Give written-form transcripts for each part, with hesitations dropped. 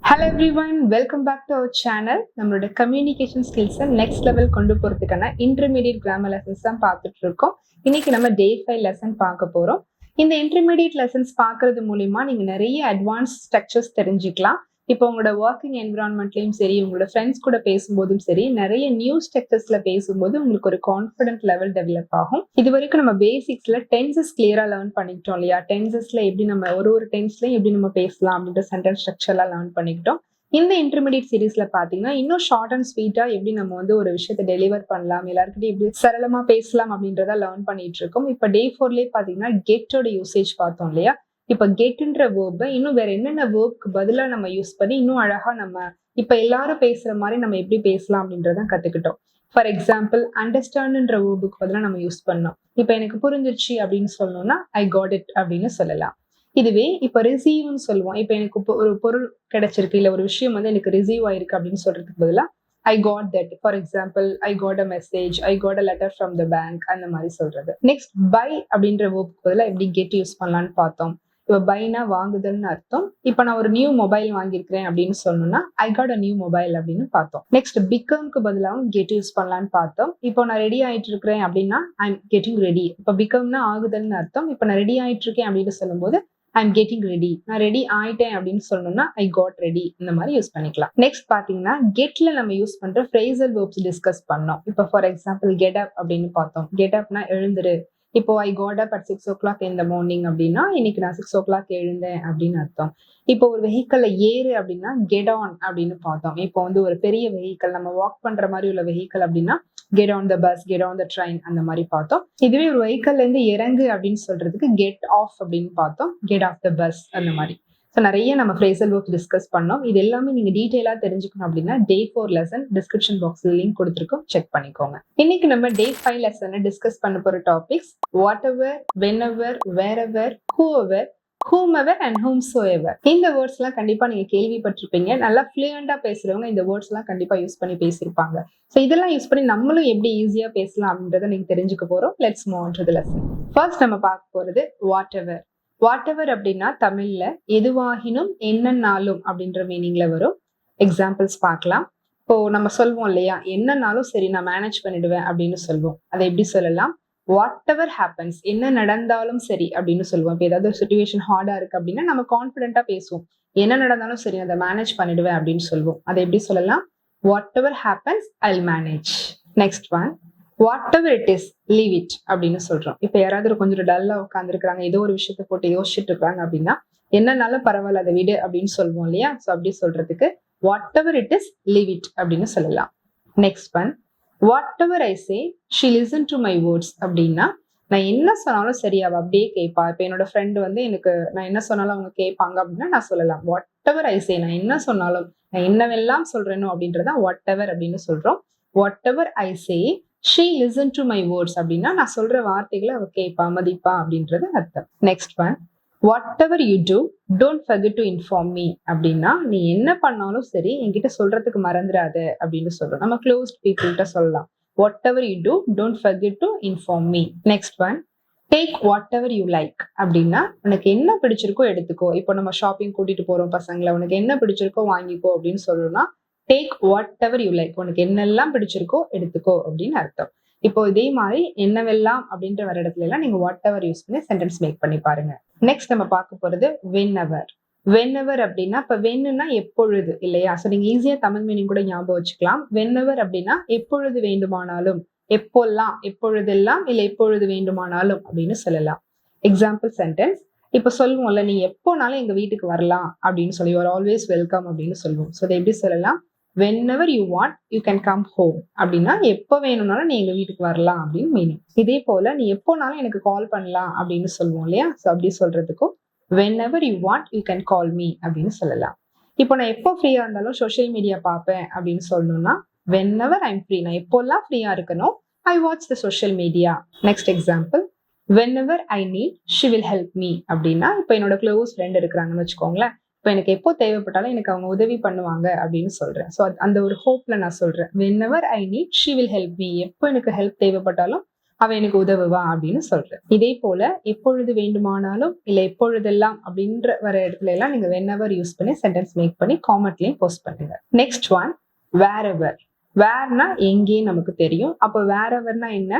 Hello everyone, welcome back to our channel. நம்மளோட communication skills next level கொண்டு போறதுக்கான intermediate grammar lessons தான் பார்த்துட்டு இருக்கோம். இன்னைக்கு நம்ம day 5 lesson பார்க்க போறோம். இந்த intermediate lessons பார்க்கறது மூலமா நீங்க நிறைய advanced structures தெரிஞ்சுக்கலாம். இப்போ உங்களோட ஒர்க்கிங் என்விரான்மெண்ட்லயும் சரி, உங்களோட ஃப்ரெண்ட்ஸ் கூட பேசும்போதும் சரி, நிறைய நியூ ஸ்ட்ரக்சர்ஸ்ல பேசும்போது உங்களுக்கு ஒரு கான்ஃபிடென்ட் லெவல் டெவலப் ஆகும். இது வரைக்கும் நம்ம பேசிக்ஸ்ல டென்சஸ் கிளியரா லேர்ன் பண்ணிக்கிட்டோம் இல்லையா? டென்சஸ்ல எப்படி நம்ம ஒரு டென்ஸ்லயும் எப்படி நம்ம பேசலாம் அப்படின்ற சென்டென்ஸ் ஸ்ட்ரக்சர்லாம் லேர்ன் பண்ணிக்கிட்டோம். இந்த இன்டர்மீடியட் சீரீஸ்ல பாத்தீங்கன்னா இன்னும் ஷார்ட் அண்ட் ஸ்வீட்டா எப்படி நம்ம ஒரு விஷயத்தை டெலிவர் பண்ணலாம், எல்லாருக்கிட்டையும் எப்படி சரளமா பேசலாம் அப்படின்றத லேர்ன் பண்ணிட்டு இருக்கோம். இப்ப டே 4லயே பாத்தீங்கன்னா கெட்டோட யூசேஜ் பார்த்தோம் இல்லையா? இப்ப கெட்ன்ற வேர்பை இன்னும் வேற என்னென்ன வேர்ப்க்கு பதிலா நம்ம யூஸ் பண்ணி இன்னும் அழகா நம்ம இப்ப எல்லாரும் பேசுற மாதிரி நம்ம எப்படி பேசலாம் அப்படின்றத கத்துக்கிட்டோம். ஃபார் எக்ஸாம்பிள், அண்டர்ஸ்டாண்ட்ன்ற வேர்புக்கு பதிலா நம்ம யூஸ் பண்ணோம். இப்ப எனக்கு புரிஞ்சிருச்சு அப்படின்னு சொல்லணும்னா ஐ காட் இட் அப்படின்னு சொல்லலாம். இதுவே இப்ப ரிசீவ்னு சொல்லுவோம். இப்ப எனக்கு ஒரு பொருள் கிடைச்சிருக்கு, இல்ல ஒரு விஷயம் எனக்கு ரிசீவ் ஆயிருக்கு அப்படின்னு சொல்றதுக்கு பதிலா I got that. For example, I got a message, I got a letter from the bank, அந்த மாதிரி சொல்றது. நெக்ஸ்ட், பை அப்படின்ற வேர்புக்கு பதிலா எப்படி கெட் யூஸ் பண்ணலாம்னு பார்த்தோம். இப்போ பைனா வாங்குதல்னு அர்த்தம். இப்ப நான் ஒரு நியூ மொபைல் வாங்கியிருக்கிறேன் அப்படின்னு சொன்னோம்னா I got a new mobile அப்படின்னு பார்த்தோம். நெக்ஸ்ட், பிகம்க்கு பதிலாகவும் கெட் யூஸ் பண்ணலான்னு பார்த்தோம். இப்போ நான் ரெடி ஆயிட்டு இருக்கிறேன் அப்படின்னா ஐ எம் கெட்டிங் ரெடி. இப்போ பிகம்னா ஆகுதல்னு அர்த்தம். இப்போ நான் ரெடி ஆயிட்டு இருக்கேன் அப்படின்னு சொல்லும்போது ஐ எம் கெட்டிங் ரெடி. நான் ரெடி ஆயிட்டேன் அப்படின்னு சொன்னோம்னா ஐ காட் ரெடி. இந்த மாதிரி யூஸ் பண்ணிக்கலாம். நெக்ஸ்ட் பாத்தீங்கன்னா கெட்ல நம்ம யூஸ் பண்ற ஃப்ரேசல் வேர்ப்ஸ் டிஸ்கஸ் பண்ணோம். இப்போ ஃபார் எக்ஸாம்பிள் கெட் அப் அப்படின்னு பார்த்தோம். கெட் அப்னா எழுந்துரு. இப்போ I got up at 6 o'clock in the morning அப்படின்னா இன்னைக்கு நான் 6 o'clock எழுந்தேன் அப்படின்னு அர்த்தம். இப்போ ஒரு வெஹிக்கல்ல ஏறு அப்படின்னா கெட் ஆன் அப்படின்னு பார்த்தோம். இப்போ ஒரு பெரிய வெஹிக்கல், நம்ம வாக் பண்ற மாதிரி உள்ள வெஹிக்கல் அப்படின்னா get on the bus, get on the train, அந்த மாதிரி பார்த்தோம். இதுவே ஒரு வெஹிக்கல்ல இருந்து இறங்கு அப்படின்னு சொல்றதுக்கு கெட் ஆஃப் அப்படின்னு பார்த்தோம். கெட் ஆஃப் த பஸ், அந்த மாதிரி. ஸோ நிறைய நம்ம ஃப்ரேசல் வேர்ப்ஸ் டிஸ்கஸ் பண்ணோம். இது எல்லாமே நீங்க டீடைலா தெரிஞ்சுக்கணும் அப்படின்னா டே 4 லெசன் டிஸ்கிரிப்ஷன் பாக்ஸ்ல லிங்க் கொடுத்துருக்கோம், செக் பண்ணிக்கோங்க. இன்னைக்கு நம்ம டே 5 லெசனை டிஸ்கஸ் பண்ண போற topics whatever, whenever, wherever, whoever, whomever and whomsoever. இந்த வேர்ட்ஸ் எல்லாம் கண்டிப்பா நீங்க கேள்விப்பட்டிருப்பீங்க. நல்லா ஃப்ளூயண்டா பேசுறவங்க இந்த வேர்ட்ஸ் எல்லாம் கண்டிப்பா யூஸ் பண்ணி பேசியிருப்பாங்க. ஸோ இதெல்லாம் யூஸ் பண்ணி நம்மளும் எப்படி ஈஸியா பேசலாம் அப்படின்றத நீங்க தெரிஞ்சுக்க போறோம். Let's move on to the lesson. First நம்ம பார்க்க போறது வாட் எவர். வாட் எவர் அப்படின்னா தமிழ்ல எதுவாகினும் என்னன்னாலும் அப்படின்ற மீனிங்ல வரும். எக்ஸாம்பிள்ஸ் பார்க்கலாம். இப்போ நம்ம சொல்வோம் இல்லையா, என்னன்னாலும் சரி நான் மேனேஜ் பண்ணிடுவேன் அப்படின்னு சொல்வோம். அதை எப்படி சொல்லலாம்? வாட் எவர் ஹேப்பன்ஸ், என்ன நடந்தாலும் சரி அப்படின்னு சொல்லுவோம். இப்போ ஏதாவது ஒரு சுச்சுவேஷன் ஹார்டா இருக்கு அப்படின்னா நம்ம கான்ஃபிடென்ட்டா பேசுவோம். என்ன நடந்தாலும் சரி அதை மேனேஜ் பண்ணிடுவேன் அப்படின்னு சொல்லுவோம். அதை எப்படி சொல்லலாம்? What ever happens I will manage. Next one, what ever it is leave it அப்படின்னு சொல்றோம். இப்ப யாராவது கொஞ்சம் டல்லா உட்காந்துருக்காங்க, ஏதோ ஒரு விஷயத்த போட்டு யோசிச்சுட்டு இருக்காங்க அப்படின்னா என்னன்னாலும் பரவாயில்ல அதை விடு அப்படின்னு சொல்லுவோம் இல்லையா? ஸோ அப்படி சொல்றதுக்கு what ever it is leave it அப்படின்னு சொல்லலாம். Next one, what ever I say she listen to my words அப்படின்னா நான் என்ன சொன்னாலும் சரி அவ அப்படியே கேட்பா. இப்ப என்னோட ஃப்ரெண்டு எனக்கு நான் என்ன சொன்னாலும் அவங்க கேட்பாங்க அப்படின்னா நான் சொல்லலாம் வாட் எவர் ஐ சே. நான் என்ன சொன்னாலும், நான் என்னவெல்லாம் சொல்றேனோ அப்படின்றதான் வாட் எவர் அப்படின்னு சொல்றோம். What ever I say she listen to my words அப்படின்னா நான் சொல்ற வார்த்தைகளை அவ கேட்பா, மதிப்பா அப்படின்றது அர்த்தம். Next one, whatever you do don't forget to inform me அப்படின்னா நீ என்ன பண்ணாலும் சரி என்கிட்ட சொல்றதுக்கு மறந்துடாத அப்படின்னு சொல்றோம். நம்ம க்ளோஸ்ட் பீப்புள்கிட்ட சொல்லலாம். Whatever you do don't forget to inform me. Next one, take whatever you like அப்படின்னா உனக்கு என்ன பிடிச்சிருக்கோ எடுத்துக்கோ. இப்போ நம்ம ஷாப்பிங் கூட்டிட்டு போறோம் பசங்களை, உனக்கு என்ன பிடிச்சிருக்கோ வாங்கிக்கோ அப்படின்னு சொல்லணும்னா take whatever you like, உனக்கு என்னெல்லாம் பிடிச்சிருக்கோ எடுத்துக்கோ அப்படின்னு அர்த்தம். இப்போ இதே மாதிரி என்னவெல்லாம் அப்படின்ற வர இடத்துல எல்லாம் நீங்க வாட் எவர் யூஸ் பண்ணி சென்டென்ஸ் மேக் பண்ணி பாருங்க. நெக்ஸ்ட் நம்ம பார்க்க போறது வென் எவர். வென் எவர் அப்படின்னா இப்ப வென்னுனா எப்பொழுது இல்லையா? ஸோ நீங்க ஈஸியா தமிழ் மீனிங் கூட ஞாபகம் வச்சுக்கலாம். வென் எவர் அப்படின்னா எப்பொழுது வேண்டுமானாலும், எப்போல்லாம், எப்பொழுதெல்லாம், இல்ல எப்பொழுது வேண்டுமானாலும் அப்படின்னு சொல்லலாம். எக்ஸாம்பிள் சென்டென்ஸ், இப்ப சொல்லுவோம்ல நீ எப்போனாலும் எங்க வீட்டுக்கு வரலாம் அப்படின்னு சொல்லி யூஆர் ஆல்வேஸ் வெல்கம் அப்படின்னு சொல்லுவோம். ஸோ அதை எப்படி சொல்லலாம்? whenever you want you can come home அப்படின்னா எப்போ வேணும்னாலும் நீ எங்க வீட்டுக்கு வரலாம் அப்படின்னு மீனிங். இதே போல நீ எப்போனாலும் எனக்கு கால் பண்ணலாம் அப்படின்னு சொல்லுவோம் இல்லையா? ஸோ அப்படி சொல்றதுக்கும் whenever you want you can call me அப்படின்னு சொல்லலாம். இப்போ நான் எப்போ ஃப்ரீயா இருந்தாலும் சோஷியல் மீடியா பார்ப்பேன் அப்படின்னு சொல்லணும்னா whenever I'm free, நான் எப்போல்லாம் ஃப்ரீயா இருக்கணும் I watch the social media. Next example, whenever I need she will help me அப்படின்னா இப்போ என்னோட க்ளோஸ் ஃப்ரெண்ட் இருக்கிறாங்கன்னு வச்சுக்கோங்களேன். இப்போ எனக்கு எப்போ தேவைப்பட்டாலும் எனக்கு அவங்க உதவி பண்ணுவாங்க அப்படின்னு சொல்றேன். ஸோ அந்த ஒரு ஹோப்ல நான் சொல்றேன் whenever I need she will help me. எப்போ எனக்கு ஹெல்ப் தேவைப்பட்டாலும் அவ எனக்கு உதவுவா அப்படின்னு சொல்றேன். இதே போல எப்பொழுது வேண்டுமானாலும் இல்ல எப்பொழுதெல்லாம் அப்படின்ற வர இடத்துல எல்லாம் நீங்க whenever யூஸ் பண்ணி சென்டென்ஸ் மேக் பண்ணி காமெண்ட்லயும் போஸ்ட் பண்ணுங்க. Next one wherever. வேர்னா எங்கே நமக்கு தெரியும். அப்போ whereverனா என்ன?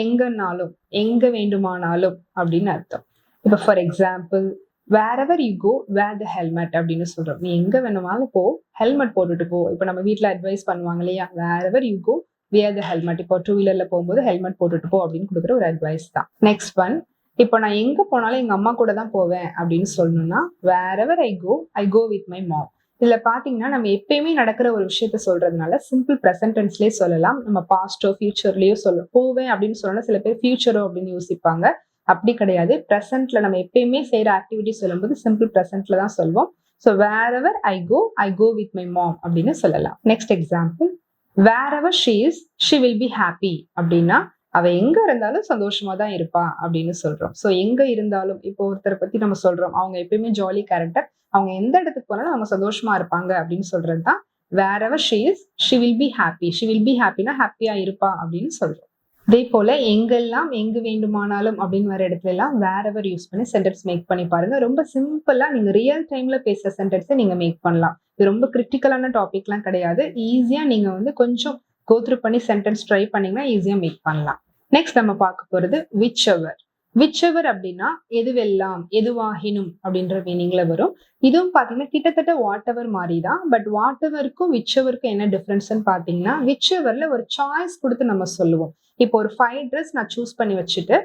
எங்கனாலும், எங்க வேண்டுமானாலும் அப்படின்னு அர்த்தம். இப்ப for example wherever you go wear the helmet அப்படின்னு சொல்றோம். நீ எங்க வேணுமாலும் போ, ஹெல்மெட் போட்டுட்டு போ. இப்ப நம்ம வீட்ல அட்வைஸ் பண்ணுவாங்க இல்லையா, wherever you go wear the helmet. இப்போ 2-வீலர்ல போகும்போது ஹெல்மெட் போட்டுட்டு போ அப்படின்னு கொடுக்குற ஒரு அட்வைஸ் தான். நெக்ஸ்ட் ஒன், இப்போ நான் எங்க போனாலும் எங்க அம்மா கூட தான் போவேன் அப்படின்னு சொல்லணும்னா wherever I go with my mom. இதுல பாத்தீங்கன்னா நம்ம எப்பயுமே நடக்கிற ஒரு விஷயத்த சொல்றதுனால சிம்பிள் ப்ரெசன்ட் டென்ஸ்லயே சொல்லலாம். நம்ம பாஸ்டோ ஃபியூச்சர்லயோ போவேன் அப்படின்னு சொன்னா சில பேர் ஃபியூச்சரோ அப்படின்னு யோசிப்பாங்க. அப்படி கிடையாது. ப்ரெசென்ட்ல நம்ம எப்பயுமே செய்யற ஆக்டிவிட்டி சொல்லும்போது சிம்பிள் ப்ரெசென்ட்ல தான் சொல்வோம். So wherever I go with my mom அப்படின்னு சொல்லலாம். Next example wherever she is she will be happy அப்படின்னா அவ எங்க இருந்தாலும் சந்தோஷமா தான் இருப்பா அப்படின்னு சொல்றோம். ஸோ எங்க இருந்தாலும் இப்போ ஒருத்தரை பத்தி நம்ம சொல்றோம், அவங்க எப்பயுமே ஜாலி கேரக்டர், அவங்க எந்த இடத்துக்கு போனாலும் அவங்க சந்தோஷமா இருப்பாங்க அப்படின்னு சொல்றது தான் wherever she is she will be happy. she will be happyனா ஹாப்பியா இருப்பா அப்படின்னு சொல்றோம். இதே போல எங்கெல்லாம் எங்கு வேண்டுமானாலும் அப்படின்னு வர இடத்துல எல்லாம் wherever யூஸ் பண்ணி சென்டென்ஸ் மேக் பண்ணி பாருங்க. ரொம்ப சிம்பிளா நீங்க ரியல் டைம்ல பேசுற சென்டென்ஸை நீங்க மேக் பண்ணலாம். இது ரொம்ப கிரிட்டிக்கலான டாபிக்லாம் கிடையாது. ஈஸியா நீங்க வந்து கொஞ்சம் கோத்ரூ பண்ணி சென்டென்ஸ் ட்ரை பண்ணீங்கன்னா ஈஸியா மேக் பண்ணலாம். நெக்ஸ்ட் நம்ம பார்க்க போறது whichever. whichever அப்படின்னா எதுவெல்லாம், எதுவாகினும் அப்படின்ற மீனிங்ல வரும். இதுவும் பாத்தீங்கன்னா கிட்டத்தட்ட வாட் எவர் மாதிரி தான். பட் வாட் எவருக்கும் whicheverக்கும் என்ன டிஃபரன்ஸ்ன்னு பாத்தீங்கன்னா whicheverல ஒரு சாய்ஸ் கொடுத்து நம்ம சொல்லுவோம். இப்போ ஒரு 5 ட்ரெஸ் நான் சூஸ் பண்ணி வச்சுட்டு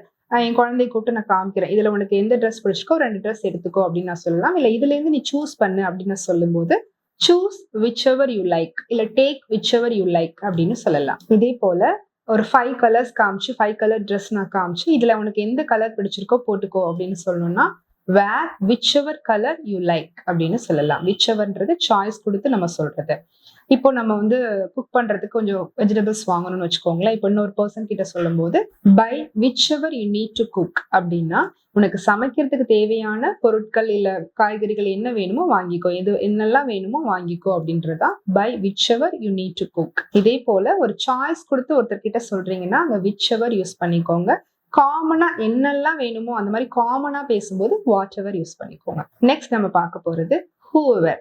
என் குழந்தை கூப்பிட்டு நான் காமிக்கிறேன், இதுல உனக்கு எந்த ட்ரெஸ் பிடிச்சிக்கோ 2 ட்ரெஸ் எடுத்துக்கோ அப்படின்னு நான் சொல்லலாம். இல்ல இதுல இருந்து நீ சூஸ் பண்ணு அப்படின்னு சொல்லும் போது சூஸ் whichever you like இல்ல டேக் whichever you like அப்படின்னு சொல்லலாம். இதே போல ஒரு 5 கலர்ஸ் காமிச்சு 5 கலர் ட்ரெஸ் நான் காமிச்சு இதுல உனக்கு எந்த கலர் பிடிச்சிருக்கோ போட்டுக்கோ அப்படின்னு சொல்லணும்னா wear whichever color you like அப்படின்னு சொல்லலாம். whicheverன்றது சாய்ஸ் கொடுத்து நம்ம சொல்றது. இப்போ நம்ம வந்து குக் பண்றதுக்கு கொஞ்சம் வெஜிடபிள்ஸ் வாங்கணும்னு வச்சுக்கோங்களேன். இப்போ இன்னொரு பர்சன் கிட்ட சொல்லும் போது by whichever you need to cook அப்படின்னா உனக்கு சமைக்கிறதுக்கு தேவையான பொருட்கள் இல்ல காய்கறிகள் என்ன வேணுமோ வாங்கிக்கோ, எது என்னெல்லாம் வேணுமோ வாங்கிக்கோ அப்படின்றதா by whichever you need to cook. இதே போல ஒரு சாய்ஸ் கொடுத்து ஒருத்தர் கிட்ட சொல்றீங்கன்னா அங்க whichever யூஸ் பண்ணிக்கோங்க. காமனா என்னெல்லாம் வேணுமோ அந்த மாதிரி காமனா பேசும்போது வாட் எவர் யூஸ் பண்ணிக்கோங்க. நெக்ஸ்ட் நம்ம பார்க்க போறது whoever.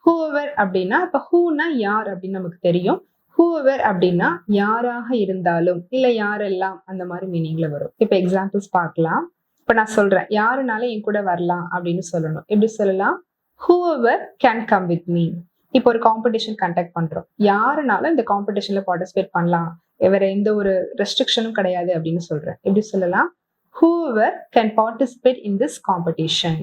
whoever அப்படின்னா இப்ப whoனா யார் அப்படின்னு நமக்கு தெரியும். whoever அப்படின்னா யாராக இருந்தாலும் இல்ல யாரெல்லாம் அந்த மாதிரி மீனிங்ல வரும். இப்ப எக்ஸாம்பிள்ஸ் பார்க்கலாம். இப்ப நான் சொல்றேன் யாருனாலும் என் கூட வரலாம் அப்படின்னு சொல்லணும். எப்படி சொல்லலாம்? whoever can come with me. இப்போ ஒரு காம்படிஷன் கண்டக்ட் பண்றோம், யாருனாலும் இந்த காம்படிஷன்ல பார்ட்டிசிபேட் பண்ணலாம், வேற எந்த ஒரு ரெஸ்ட்ரிக்ஷனும் கிடையாது அப்படின்னு சொல்றேன். எப்படி சொல்லலாம்? whoever can participate in this competition.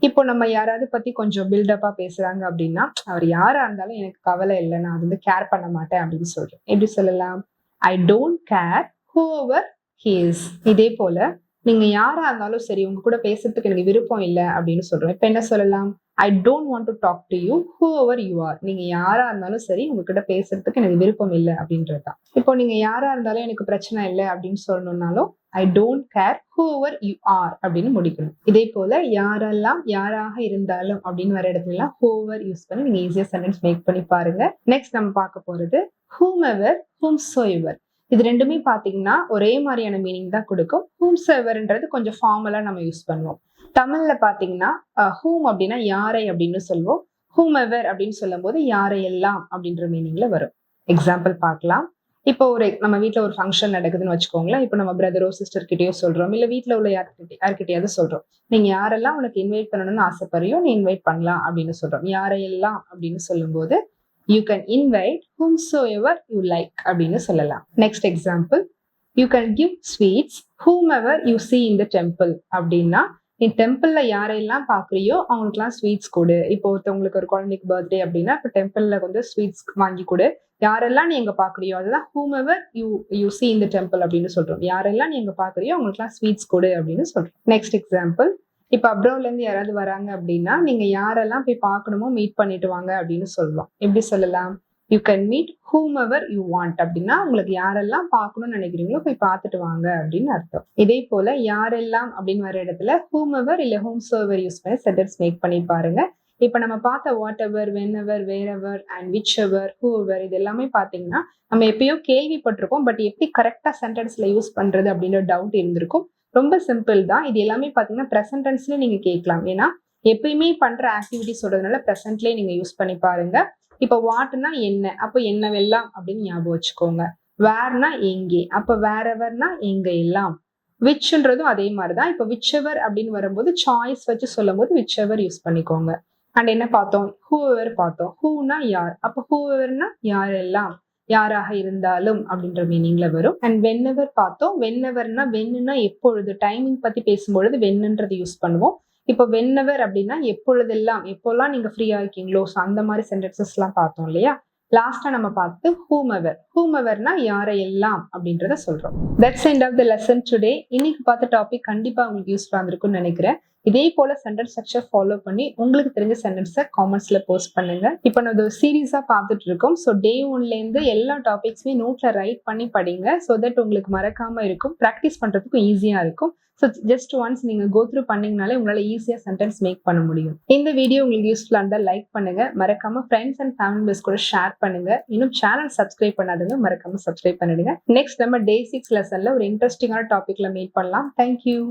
இப்போ நம்ம யாராவது பத்தி கொஞ்சம் பில்டப்பா பேசுறாங்க அப்படின்னா அவர் யாரா இருந்தாலும் எனக்கு கவலை இல்லை, நான் அது வந்து கேர் பண்ண மாட்டேன் அப்படின்னு சொல்றேன். எப்படி சொல்லலாம்? I don't care whoever he is. இதே போல நீங்க யாரா இருந்தாலும் சரி உங்க கூட பேசுறதுக்கு எனக்கு விருப்பம் இல்லை அப்படின்னு சொல்றோம். இப்ப என்ன சொல்லலாம்? I don't want to talk to you whoever you are. நீங்க யாரா இருந்தாலும் சரி உங்ககிட்ட பேசுறதுக்கு எனக்கு விருப்பம் இல்லை அப்படின்றதுதான். இப்போ நீங்க யாரா இருந்தாலும் எனக்கு பிரச்சனை இல்லை அப்படின்னு சொல்லணும்னாலும் I don't care whoever you are அப்படின்னு முடிக்கணும். இதே போல யாரெல்லாம் யாராக இருந்தாலும் அப்படின்னு வர இடத்துல whoever யூஸ் பண்ணி நீங்க ஈஸியா சென்டென்ஸ் மேக் பண்ணி பாருங்க. நெக்ஸ்ட் நம்ம பார்க்க போறது whomever, whomsoever. இது ரெண்டுமே பாத்தீங்கன்னா ஒரே மாதிரியான மீனிங் தான் கொடுக்கும். whomsoeverன்றது கொஞ்சம் ஃபார்மலா நம்ம யூஸ் பண்ணுவோம். தமிழ்ல பாத்தீங்கன்னா whom அப்படின்னா யாரை அப்படின்னு சொல்லுவோம். whomever அப்படின்னு சொல்லும் போது யாரையெல்லாம் அப்படின்ற மீனிங்ல வரும். எக்ஸாம்பிள் பார்க்கலாம். இப்போ ஒரு நம்ம வீட்டுல ஒரு ஃபங்க்ஷன் நடக்குதுன்னு வச்சுக்கோங்களேன். இப்போ நம்ம பிரதரோ சிஸ்டர் கிட்டயோ சொல்றோம், இல்ல வீட்டுல உள்ள யார்கிட்டயாவது சொல்றோம், நீங்க யாரெல்லாம் உனக்கு இன்வைட் பண்ணணும்னு ஆசைப்படுறியோ நீ இன்வைட் பண்ணலாம் அப்படின்னு சொல்றோம். யாரையெல்லாம் அப்படின்னு சொல்லும் போது you can invite whomsoever you like அப்படின்னு சொல்லலாம். Next example, you can give sweets whomever you see in the temple அப்படின்னா நீ டெம்பிள்ல யாரையெல்லாம் பாக்குறியோ அவங்களுக்குலாம் ஸ்வீட்ஸ் கொடு. இப்போ ஒருத்தவங்களுக்கு ஒரு குழந்தைக்கு பர்த்டே அப்படின்னா இப்போ டெம்பிள்ல வந்து ஸ்வீட்ஸ் வாங்கி கொடு. யாரெல்லாம் நீ எங்க பாக்குறியோ அதுதான் whomever you see in the temple அப்படின்னு சொல்றோம். யாரெல்லாம் நீ எங்க பாக்குறியோ அவங்களுக்குலாம் ஸ்வீட்ஸ் கொடு அப்படின்னு சொல்றோம். நெக்ஸ்ட் எக்ஸாம்பிள், இப்ப அப்ராட்ல இருந்து யாராவது வராங்க அப்படின்னா நீங்க யாரெல்லாம் போய் பார்க்கணுமோ மீட் பண்ணிட்டு வாங்க அப்படின்னு சொல்லலாம். எப்படி சொல்லலாம்? you can meet whomever you want அப்படின்னா உங்களுக்கு யாரெல்லாம் பார்க்கணும்னு நினைக்கிறீங்களோ போய் பார்த்துட்டு வாங்க அப்படின்னு அர்த்தம். இதே போல யாரெல்லாம் அப்படின்னு வர இடத்துல whomever இல்ல whomsoever யூஸ் பண்ணி சென்டென்ஸ் மேக் பண்ணி பாருங்க. இப்போ நம்ம பார்த்த whatever, whenever, wherever and whichever, whoever இது எல்லாமே பார்த்தீங்கன்னா நம்ம எப்பயோ கேள்விப்பட்டிருக்கோம். பட் எப்படி கரெக்டாக சென்டென்ஸ்ல யூஸ் பண்றது அப்படின்ற டவுட் இருந்திருக்கும். ரொம்ப சிம்பிள் தான். இது எல்லாமே பார்த்தீங்கன்னா ப்ரெசன்ட் டென்ஸ்ல நீங்க கேட்கலாம். ஏன்னா எப்பயுமே பண்ற ஆக்டிவிட்டி சொல்றதுனால ப்ரெசென்ட்லேயே நீங்க யூஸ் பண்ணி பாருங்க. இப்போ வாட்னா என்ன, அப்போ என்னவெல்லாம் அப்படின்னு ஞாபகம் வச்சுக்கோங்க. வேர்னா எங்கே, அப்போ வேர் எவர்னா எங்க எல்லாம். விச்ன்றதும் அதே மாதிரிதான். இப்போ விச் எவர் அப்படின்னு வரும்போது சாய்ஸ் வச்சு சொல்லும் போது விச் எவர் யூஸ் பண்ணிக்கோங்க. அண்ட் என்ன பார்த்தோம், ஹூ எவர் பார்த்தோம். ஹூனா யார், அப்போ ஹூ எவர்னா யாரெல்லாம், யாராக இருந்தாலும் அப்படின்ற மீனிங்ல வரும். அண்ட் வென் எவர் பார்த்தோம். வென் எவர்னா வென்னுனா எப்பொழுது, டைமிங் பத்தி பேசும்பொழுது வென்னுன்றது யூஸ் பண்ணுவோம். இப்போ வென் எவர் அப்படின்னா எப்பொழுதெல்லாம், எப்போல்லாம் நீங்க ஃப்ரீயா இருக்கீங்களோ, அந்த மாதிரி சென்டென்சஸ் எல்லாம் பார்த்தோம் இல்லையா. லாஸ்டா நம்ம பார்த்து ஹூம் எவர்னா யாரையெல்லாம் அப்படின்றத சொல்றோம். That's end of the lesson today. இன்னைக்கு பார்த்த டாபிக் கண்டிப்பா உங்களுக்கு யூஸ்ஃபுல்லா இருந்திருக்கும்னு நினைக்கிறேன். இதே போல சென்டென்ஸ் ஸ்ட்ரக்சர் ஃபாலோ பண்ணி உங்களுக்கு தெரிஞ்ச சென்டென்ஸை காமெண்ட்ஸ்ல போஸ்ட் பண்ணுங்க. இப்போ நம்ம சீரீஸா பார்த்துட்டு இருக்கோம். ஸோ டே 1ல இருந்து எல்லா டாபிக்ஸுமே நோட்ல ரைட் பண்ணி படிங்க. ஸோ தட் உங்களுக்கு மறக்காம இருக்கும், ப்ராக்டிஸ் பண்றதுக்கும் ஈஸியா இருக்கும். ஸோ ஜஸ்ட் ஒன்ஸ் நீங்க கோ த்ரூ பண்ணீங்கனாலே உங்களால ஈஸியா சென்டென்ஸ் மேக் பண்ண முடியும். இந்த வீடியோ உங்களுக்கு யூஸ்ஃபுல்லா இருந்தால் லைக் பண்ணுங்க. மறக்காம ஃப்ரெண்ட்ஸ் அண்ட் ஃபேமிலி மெம்பர்ஸ் கூட ஷேர் பண்ணுங்க. இன்னும் சேனல் சப்ஸ்கிரைப் பண்ணாதுங்க, மறக்காம சப்ஸ்கிரைப் பண்ணிடுங்க. நெக்ஸ்ட் நம்ம டே 6 லெசன்ல ஒரு இன்ட்ரெஸ்டிங்கான டாபிக்ல மீட் பண்ணலாம். தேங்க்யூ.